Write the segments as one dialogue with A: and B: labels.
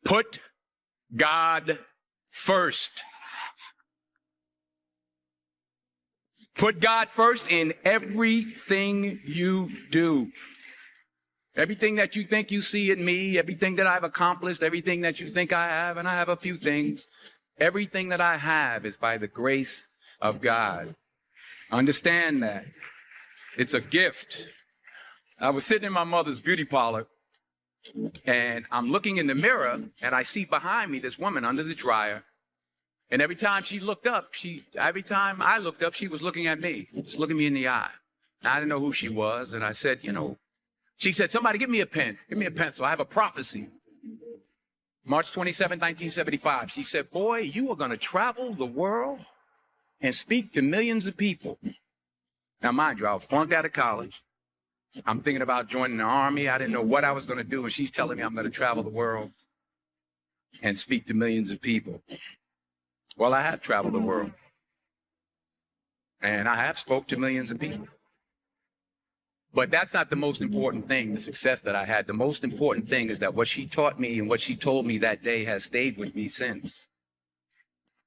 A: Put God first. Put God first in everything you do. Everything that you think you see in me, everything that I've accomplished, everything that you think I have, and I have a few things, everything that I have is by the grace of God. Understand that. It's a gift. I was sitting in my mother's beauty parlor, and I'm looking in the mirror, and I see behind me this woman under the dryer. And every time I looked up, she was looking at me, just looking me in the eye. I didn't know who she was, and I said, she said, somebody give me a pen, give me a pencil. I have a prophecy. March 27, 1975. She said, boy, you are going to travel the world and speak to millions of people. Now, mind you, I was flunked out of college. I'm thinking about joining the army. I didn't know what I was going to do, and she's telling me I'm going to travel the world and speak to millions of people. Well, I have traveled the world, and I have spoke to millions of people. But that's not the most important thing, the success that I had. The most important thing is that what she taught me and what she told me that day has stayed with me since.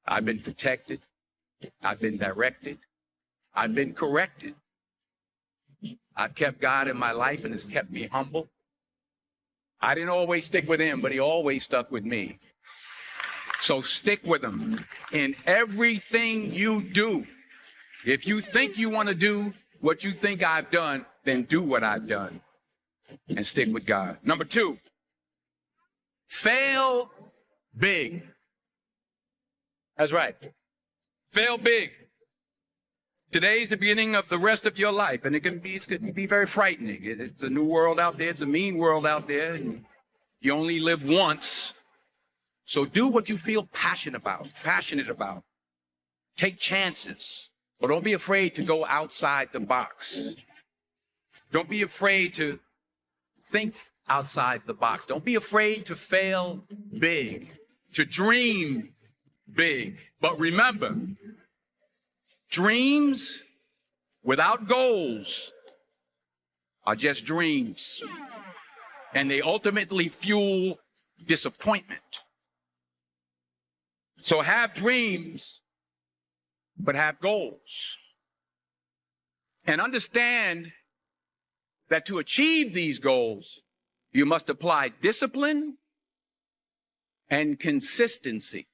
A: I've been protected. I've been directed. I've been corrected. I've kept God in my life, and it's kept me humble. I didn't always stick with him, but he always stuck with me. So stick with him in everything you do. If you think you want to do what you think I've done, then do what I've done and stick with God. Number 2, fail big. That's right. Fail big. Today's the beginning of the rest of your life, and it can be very frightening. It's a new world out there. It's a mean world out there. And you only live once. So do what you feel passionate about. Take chances, but don't be afraid to go outside the box. Don't be afraid to think outside the box. Don't be afraid to fail big, to dream big. But remember, dreams without goals are just dreams, and they ultimately fuel disappointment. So have dreams, but have goals. And understand that to achieve these goals, you must apply discipline and consistency.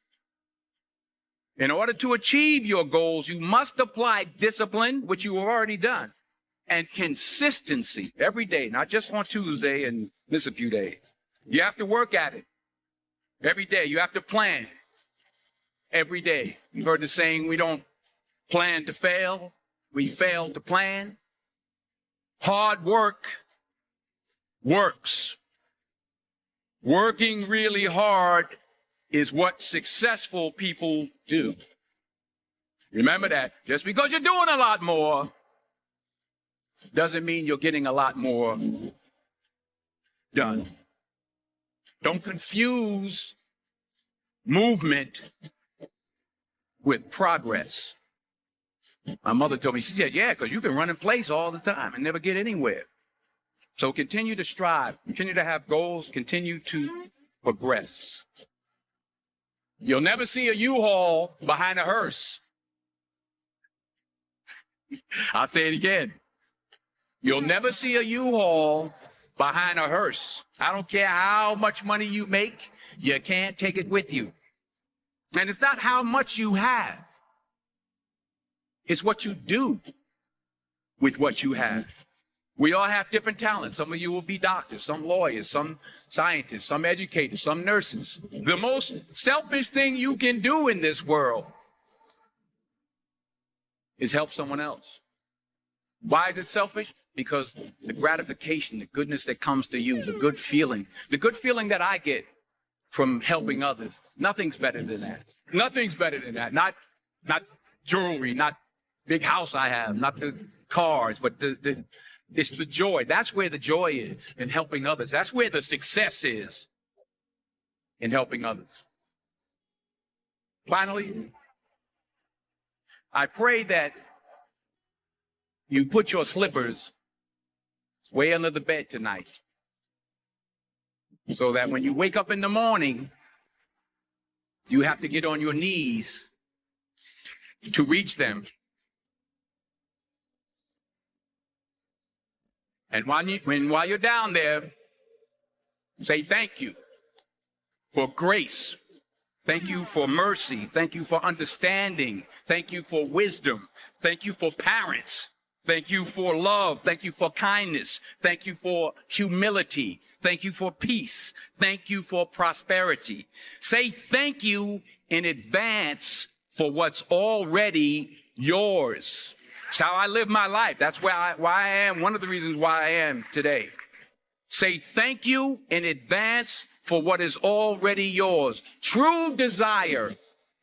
A: In order to achieve your goals, you must apply discipline, which you have already done, and consistency every day, not just on Tuesday and miss a few days. You have to work at it every day. You have to plan every day. You've heard the saying, we don't plan to fail, we fail to plan. Hard work works. Working really hard is what successful people do. Remember that. Just because you're doing a lot more doesn't mean you're getting a lot more done. Don't confuse movement with progress. My mother told me, she said, yeah, because you can run in place all the time and never get anywhere. So continue to strive, continue to have goals, continue to progress. You'll never see a U-Haul behind a hearse. I'll say it again. You'll never see a U-Haul behind a hearse. I don't care how much money you make, you can't take it with you. And it's not how much you have. It's what you do with what you have. We all have different talents. Some of you will be doctors, some lawyers, some scientists, some educators, some nurses. The most selfish thing you can do in this world is help someone else. Why is it selfish? Because the gratification, the goodness that comes to you, the good feeling that I get from helping others, nothing's better than that. Nothing's better than that. Not jewelry, not big house I have, not the cars, but it's the joy. That's where the joy is, in helping others. That's where the success is, in helping others. Finally, I pray that you put your slippers way under the bed tonight, so that when you wake up in the morning, You have to get on your knees to reach them. And while you're down there, say thank you for grace. Thank you for mercy. Thank you for understanding. Thank you for wisdom. Thank you for parents. Thank you for love. Thank you for kindness. Thank you for humility. Thank you for peace. Thank you for prosperity. Say thank you in advance for what's already yours. It's how I live my life. That's why I am, one of the reasons why I am today. Say thank you in advance for what is already yours. True desire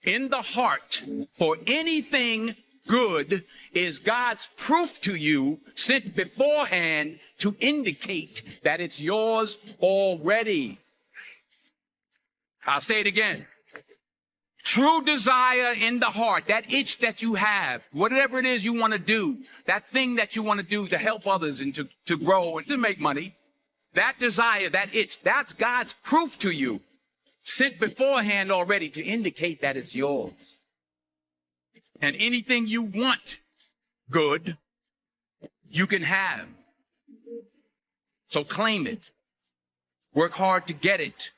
A: in the heart for anything good is God's proof to you sent beforehand to indicate that it's yours already. I'll say it again. True desire in the heart, that itch that you have, whatever it is you want to do, that thing that you want to do to help others and to grow and to make money, that desire, that itch, that's God's proof to you, sent beforehand already to indicate that it's yours. And anything you want good, you can have. So claim it. Work hard to get it.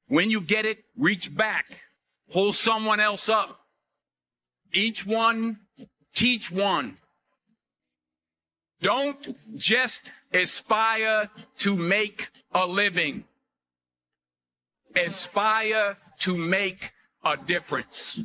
A: When you get it, reach back. Pull someone else up. Each one, teach one. Don't just aspire to make a living. Aspire to make a difference.